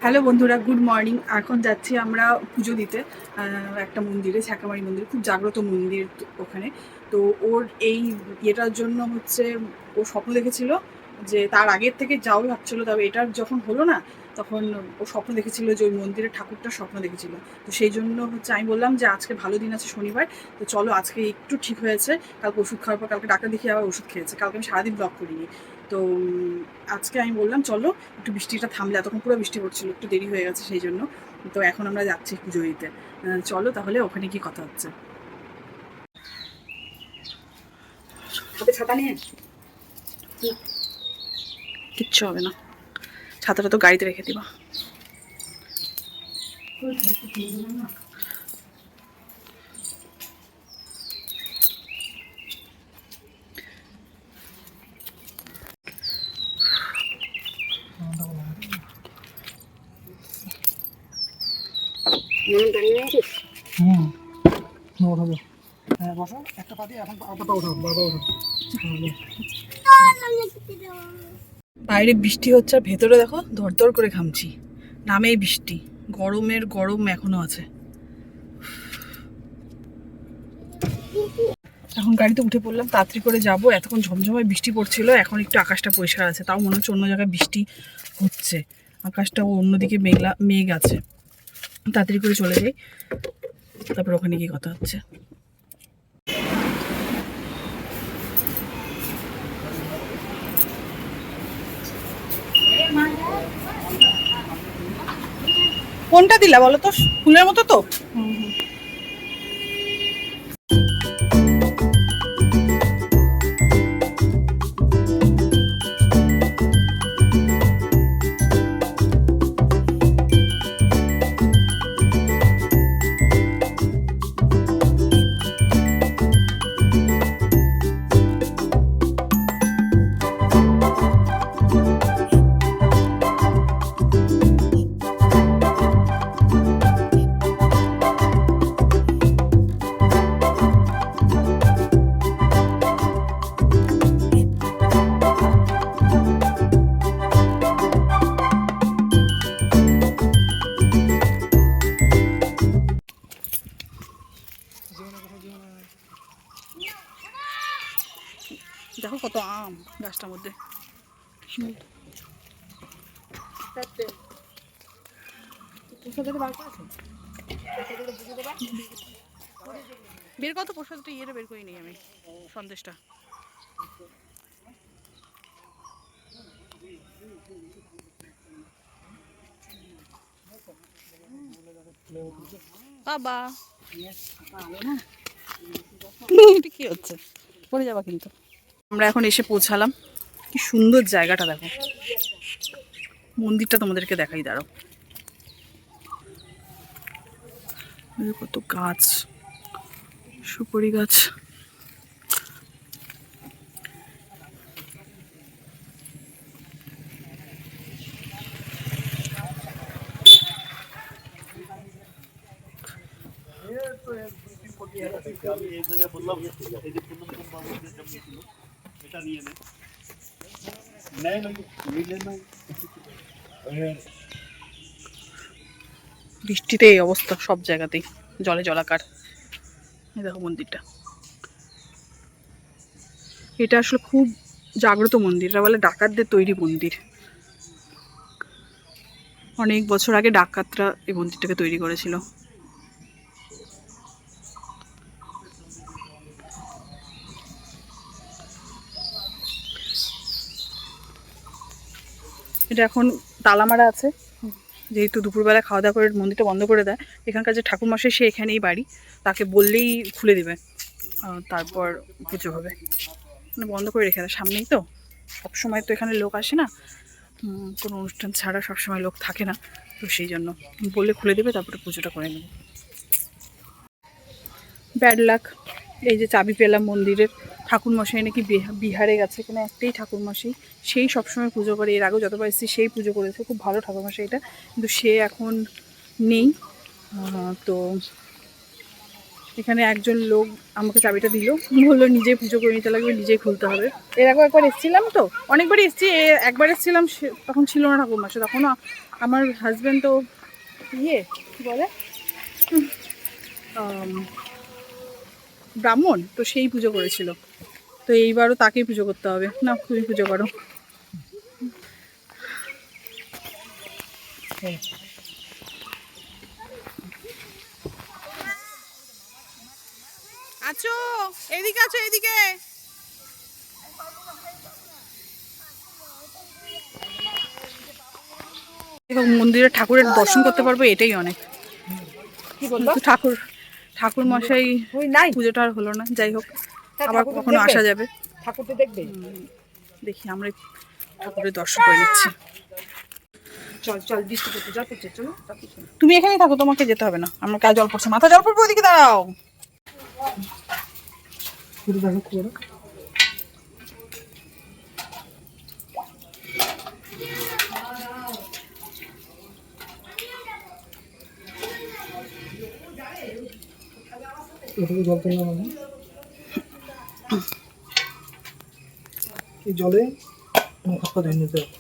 Hello বন্ধুরা, good morning. এখন যাচ্ছি আমরা পুজো দিতে একটা মন্দিরে, ছ্যাঁকামারি মন্দির, খুব জাগ্রত মন্দির ওখানে। তো ওর এই ইয়েটার জন্য হচ্ছে ও স্বপ্ন দেখেছিল যে তার আগের থেকে যাও ভাবছিলো, তবে এটার যখন হলো না তখন ও স্বপ্ন দেখেছিল যে ওই মন্দিরের ঠাকুরটার স্বপ্ন দেখেছিল। তো সেই জন্য হচ্ছে আমি বললাম যে আজকে ভালো দিন আছে, শনিবার, তো চলো আজকে একটু ঠিক হয়েছে। কালকে ওষুধ খাওয়ার পর কালকে ডাক্তার দেখিয়ে আবার ওষুধ খেয়েছে, কালকে আমি সারাদিন ব্লগ করিনি। তো আজকে আমি বললাম চলো একটু বৃষ্টিটা থামলে, এতক্ষণ পুরো বৃষ্টি পড়ছিল, একটু দেরি হয়ে গেছে সেই জন্য। তো এখন আমরা যাচ্ছি পুজো দিতে। চলো তাহলে ওখানে কি কথা হচ্ছে। হাতে ছাতা নিয়ে কিচ্ছু হবে না, ছাতাটা তো গাড়িতে রেখে দিবা। বাইরে বৃষ্টি হচ্ছে আর ভেতরে দেখো ধরধর করে ঘামছি, নামেই বৃষ্টি, গরমের গরম এখনো আছে। এখন গাড়িতে উঠে পড়লাম, তাড়াতাড়ি করে যাবো। এতক্ষণ ঝমঝমায় বৃষ্টি পড়ছিল, এখন একটু আকাশটা পরিষ্কার আছে, তাও মনে হচ্ছে অন্য জায়গায় বৃষ্টি হচ্ছে। আকাশটা অন্যদিকে মেঘ আছে। তাড়াতাড়ি করে চলে যাই, তারপর ওখানে গিয়ে কথা হচ্ছে। কোনটা দিলা বলো তো, ফুলের মতো তো? দেখো কত আম গাছটার মধ্যে। বের কত প্রসাদটা ইয়েটা বের করি নি আমি, সন্দেশটা। বাবা এটা কি হচ্ছে, পড়ে যাবা কিন্তু। আমরা এখন এসে পৌঁছালাম, কি সুন্দর জায়গাটা দেখো। মন্দিরটা তোমাদেরকে দেখাই, দাঁড়াও। কত গাছ, সুপারি গাছ। বৃষ্টিতে এই অবস্থা সব জায়গাতেই, জলে জলাকার। এই দেখো মন্দিরটা, এটা আসলে খুব জাগ্রত মন্দির, এটা বলে ডাকাতদের তৈরি মন্দির। অনেক বছর আগে ডাকাতরা এই মন্দিরটাকে তৈরি করেছিল। এটা এখন তালা মারা আছে, যেহেতু দুপুরবেলা খাওয়া দাওয়া করে মন্দিরটা বন্ধ করে দেয়। এখানকার যে ঠাকুরমশাই সে এখানেই বাড়ি, তাকে বললেই খুলে দেবে, তারপর পুজো হবে। মানে বন্ধ করে রেখে দেয়, সামনেই তো, সবসময় তো এখানে লোক আসে না, কোনো অনুষ্ঠান ছাড়া সবসময় লোক থাকে না, তো সেই জন্য বললে খুলে দেবে, তারপরে পুজোটা করে নেবে। ব্যাড লাক, এই যে চাবি পেলাম মন্দিরের। ঠাকুরমশাই নাকি বিহারে গেছে, এখানে একটাই ঠাকুরমশাই, সেই সবসময় পুজো করে। এর আগেও যতবার এসেছি সেই পুজো করেছে, খুব ভালো ঠাকুরমশাই এটা, কিন্তু সে এখন নেই। তো এখানে একজন লোক আমাকে চাবিটা দিল, বললো নিজেই পুজো করে নিতে লাগবে, নিজেই খুলতে হবে। এর আগেও একবার এসেছিলাম, তো অনেকবারই এসেছি, একবার এসেছিলাম তখন ছিল না ঠাকুরমশাই, তখনও আমার হাজব্যান্ড তো কি বলে ব্রাহ্মণ, তো সেই পুজো করেছিল, তো এইবারও তাকেই পুজো করতে হবে। না, তুমি পুজো করো। আছো, এদিকে আছো, এদিকে। মন্দিরে ঠাকুরের দর্শন করতে পারবো, এটাই অনেক। কি বলবো, ঠাকুর মশাই পুজোটা আর হলো না, যাই হোক আবার কখনো আসা যাবে। ঠাকুর তো দেখবে, দেখি আমরা ঠাকুরের দর্শন করে নিচ্ছি। চল চল, বৃষ্টি পড়তে, জল পড়ছে, চলো। তুমি এখানেই থাকো, তোমাকে যেতে হবে না। আমার কাজ জল পড়ছে, মাথা জল পড়বে, ওদিকে দাঁড়াও। জলে হাত পা ধুয়ে নিতে হবে।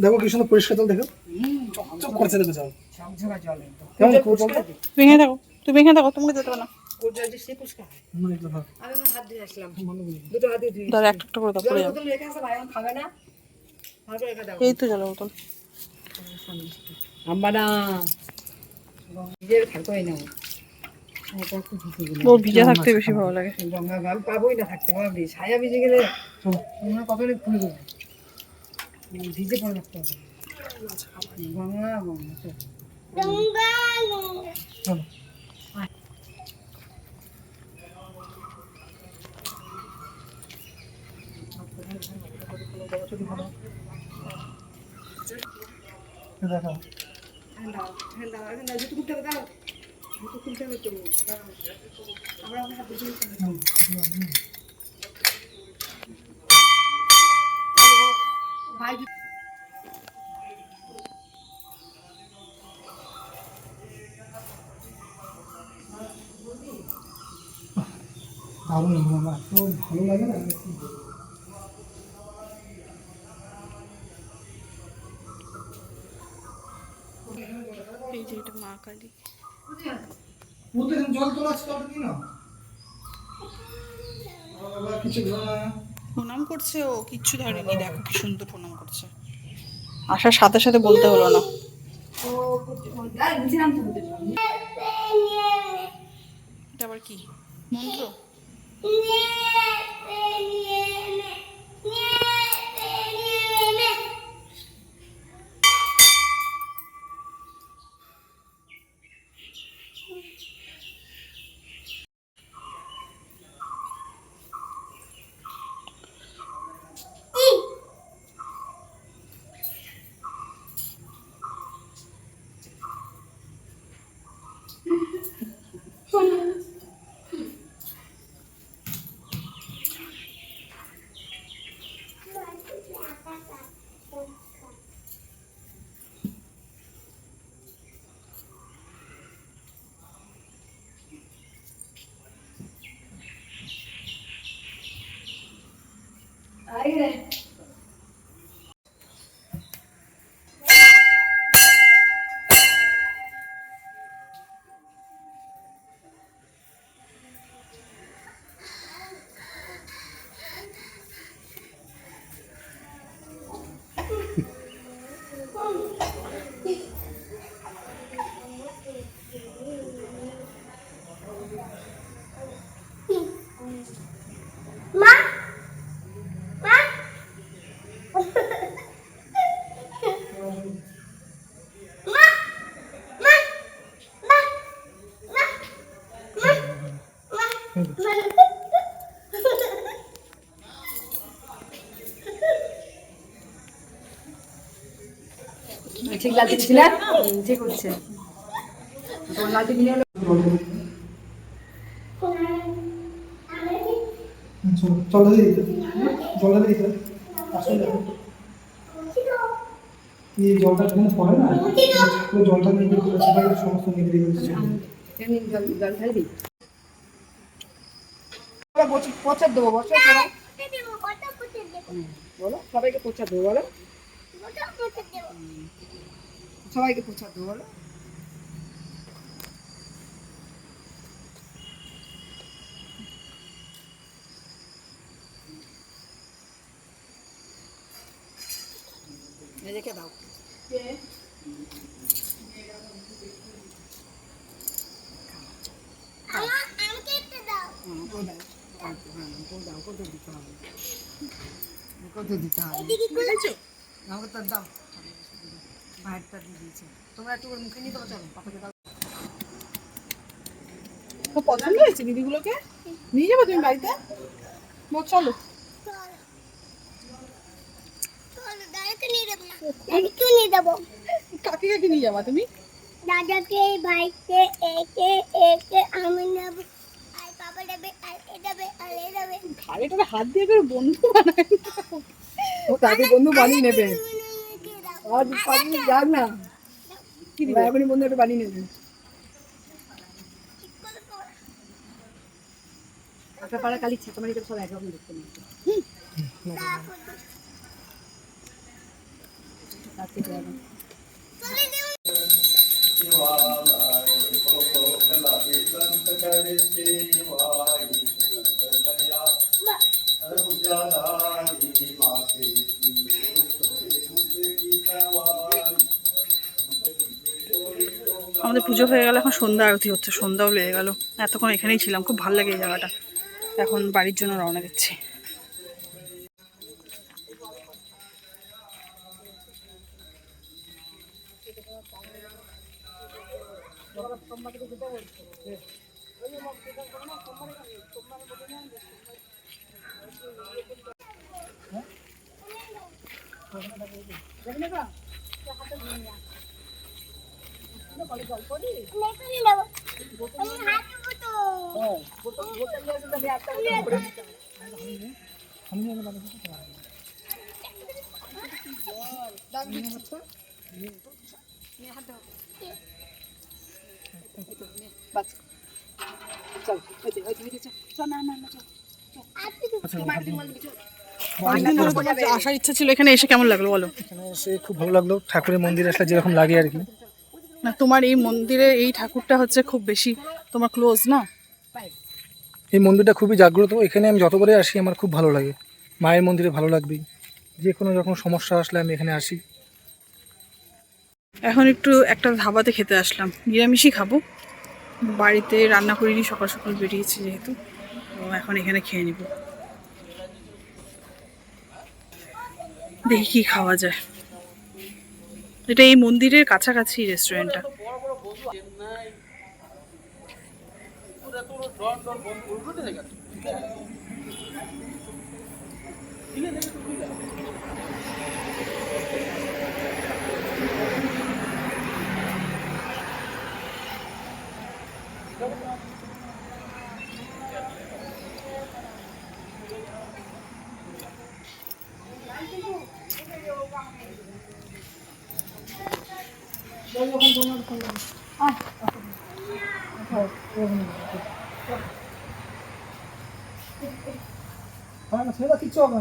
দেখো কি সুন্দর পরিষ্কার জল, দেখো চকচক করছে, দেখো জল। তুমি এখানে থাকো, তুমি এখানে থাকো, তোমাকে যেতে হবে না। দাঁড়া, একটা করে দাও, পড়ে যাবে। এই তো জলের বোতল। ও ভিজা থাকতে বেশি ভালো লাগে। পাবোই না থাকতে পারবি, ছায়া ভিজে গেলে কপালে খুলে দেবে, ভিজে পড়ে থাকতে হবে। গঙ্গা দেখো দারুণ, আমার তো ভালো লাগে না। এই যে এটা মা কালী। জল তোলা আছে, জলটা কি না কিছু প্রণাম করছে, ও কিচ্ছু ধরেনি, দেখো কি সুন্দর প্রণাম করছে। আসার সাথে সাথে বলতে হলো না। এটা আবার কি মন্ত্র? ঠিক লাগছে না, ঠিক হচ্ছে। তোমার লালটি কিনে হলো জলটা দিয়ে দিতে, জলটা দিয়ে দিতে আসলে দেখো এই জলটা যেখানে পড়ে না, জলটা নিয়ে সেটা সমস্ত নিয়ে দিয়ে দিচ্ছে। জল ঢাল দিই, প্রচার দেবো বলো, সবাইকে প্রচার দেবো বলো। সবাইকে প্রসাদ দেবো বলো। রেখে দাও। কত দিতে হবে আমাকে তো দাও। বাইরটা দিয়ে দিয়েছে। তোমরা একটু করে মুখে নিয়ে দেবো, চলো পাপাকে দাও। খুব পছন্দ হয়েছে দিদিগুলোকে, নিয়ে যাবো তুমি বাড়িতে? চলো। কাকে কাকে নিয়ে যাবা তুমি? দাদাকে, ভাইকে, একে একে আমি নেব, আর বাবা নেবে, আর এ নেবে, আর এ নেবে। ঘাড়েটারে হাত দিয়ে করে বন্ধু বানায়। ও তাকে বন্ধু বানিয়ে নেবে। আর পানি যাক না, কি দিবে? এখনই বন্ধু একটু বানিয়ে নেবে। একটা পাড়া কালি ছাতামারি করে সব একরকম দেখতে নেই। আমাদের পুজো হয়ে গেল, এখন সন্ধ্যা আরতি হচ্ছে, সন্ধ্যাও লেগে গেল। এতক্ষণ এখানেই ছিলাম, খুব ভালো লাগে এই জায়গাটা। এখন বাড়ির জন্য রওনা দিচ্ছি। অনেকদিন ধরে তোমার আসার ইচ্ছা ছিল, এখানে এসে কেমন লাগলো বলো? এখানে এসে খুব ভালো লাগলো, ঠাকুরের মন্দিরে আসলে যেরকম লাগে আর কি। না, তোমার এই মন্দিরে এই ঠাকুরটা হচ্ছে খুব বেশি তোমার ক্লোজ না? এই মন্দিরটা খুবই জাগ্রত, এখানে আমি যতবারই আসি আমার খুব ভালো লাগে। মায়ের মন্দিরে ভালো লাগবেই, যে কোনো রকম সমস্যা আসলে আমি এখানে আসি। এখন একটু একটা ধাবাতে খেতে আসলাম, নিরামিষই খাবো। বাড়িতে রান্না করিনি, সকাল সকাল বেরিয়েছি যেহেতু, তো এখন এখানে খেয়ে নিব। দেখি কি খাওয়া যায়। এটা এই মন্দিরের কাছাকাছি রেস্টুরেন্টটা। কিচ্ছু হবে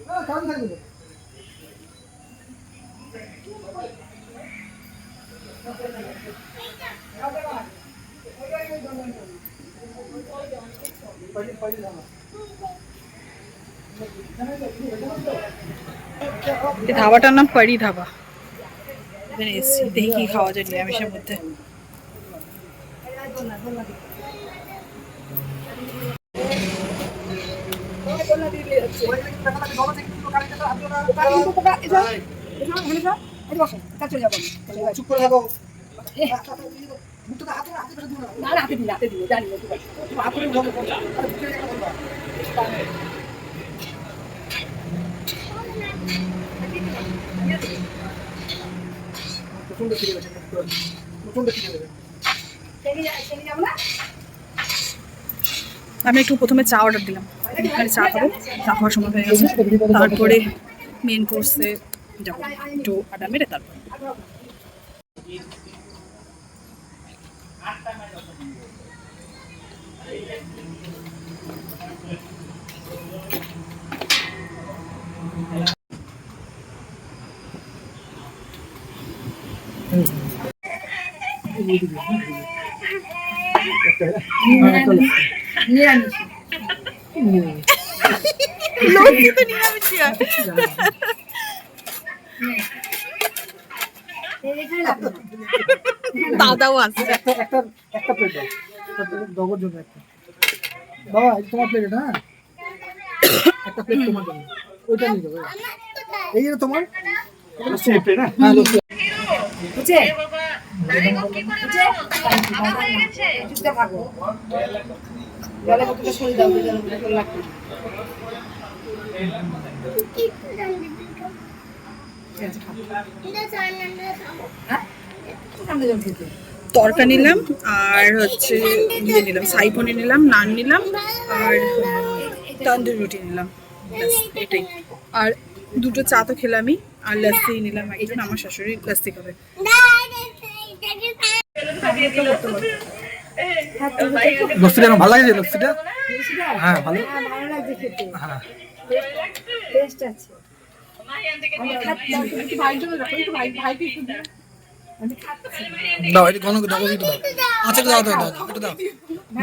না, কারণ থাকবে। এই ধাবাটার নাম পারি ধাবা। এখানে এসছি, দেখি কি খাওয়া যায় নিরামিষের মধ্যে। চুপ করে থাকো। প্রচন্ড খিদে পেয়েছে, প্রচন্ড খিদে পেয়েছে। আমি একটু প্রথমে চা অর্ডার দিলাম, এখানে চা খাবো, চা খাওয়ার সময় হয়ে গেছে। তারপরে মেন কোর্সে যাবো, একটু আড্ডা মেরে তারপর। নিরামিষ। লস্যি তো নিরামিষ হয়। এখানে লাগবে না। দাদাও আসছে। একটা প্লেট দাও, ডবর জন্য একটা। বাবা এই তোমার প্লেট এটা, হ্যাঁ একটা প্লেট তোমার জন্য, ওইটা নিয়ে যাবো। এই যে তোমার হ্যাঁ লস্যি। বুঝছে? বুঝছে? চুপচাপ থাকো। জলের বোতলটা সরিয়ে দাও, জলের বোতল লাগবে না। ঠিক আছে, খাও। হ্যাঁ? সামনে জল খেতে। তরকা নিলাম আর হচ্ছে ইয়ে নিলাম, সাই পনির নিলাম, নান নিলাম আর তন্দুরি রুটি নিলাম। ব্যাস, এটাই। আর দুটো চা তো খেলামই, আর লস্যি নিলাম একজন, আমার শাশুড়ি লস্যি খাবে। লস্যিটা আমার ভালো লাগছে, লস্যিটা হ্যাঁ ভালো। হ্যাঁ, ভালো লাগছে খেতে। হ্যাঁ টেস্ট আছে। দাও এটা ঘন দাও, ওইটা দাও। আচ্ছা দাও দাও দাও, একটু দাও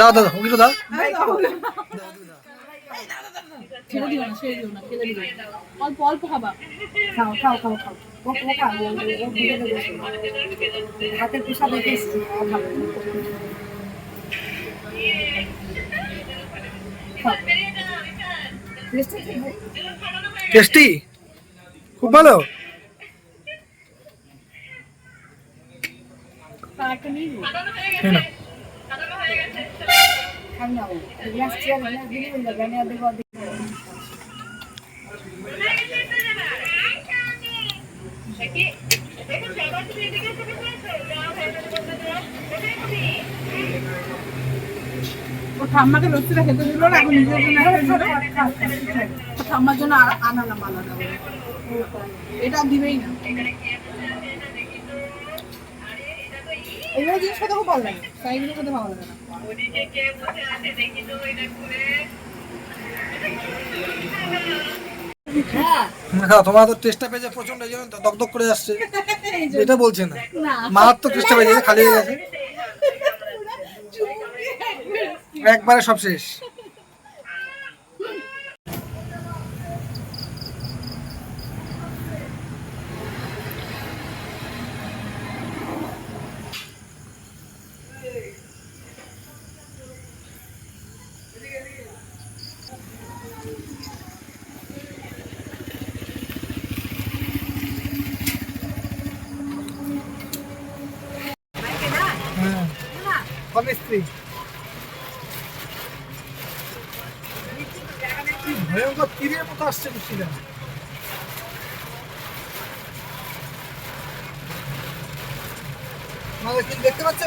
দাও দাও, ওইটা দাও। খাও খাও খাও খাও। ও খাও, ও ভিতরে বসে। হাতের পোশাক দেখে এসেছি, ভালো। খাও। টেস্ট আছে? টেস্টি, খুব ভালো। এই নাও। খাও না ও। গ্লাস চেয়ার না দিলে ওই লাগবে না, দেখো দেখো। ও ঠাম্মাকে লস্যিটা খেতে দিল না, এখন নিজের জন্য একটা দিল। ঠাম্মার জন্য আনালাম আলাদা করে। এটা দিবেই না। এইগুলো জিনিস খেতে খুব ভালো লাগে, তাইগুলো খেতে ভালো লাগে না। হ্যাঁ, খাও, তোমার তো টেস্টটা পেয়েছে প্রচন্ড, এই জন্য তো দগদগ করে আসছে। এটা বলছে না, মার তো টেস্টটা পেয়েছে, খালি হয়ে গেছে একবারে, সব শেষ। স্বামী স্ত্রী ভয়ঙ্কর তীরের মতো আসছে বৃষ্টিটা। আমাদের কি দেখতে পাচ্ছ?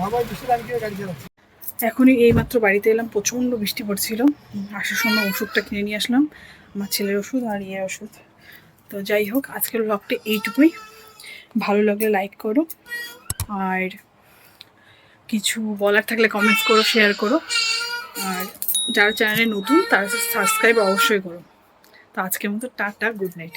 ভাবাই বৃষ্টি লাগিয়ে গাড়ি চালাচ্ছে। এখনই এইমাত্র বাড়িতে এলাম, প্রচণ্ড বৃষ্টি পড়ছিল। আসার সময় ওষুধটা কিনে নিয়ে আসলাম, আমার ছেলের ওষুধ আর ইয়ের ওষুধ। তো যাই হোক, আজকের ব্লগটা এইটুকুই। ভালো লাগলে লাইক করো, আর কিছু বলার থাকলে কমেন্টস করো, শেয়ার করো, আর যারা চ্যানেলে নতুন তারা সাবস্ক্রাইব অবশ্যই করো। তো আজকের মতো টাটা, গুড নাইট।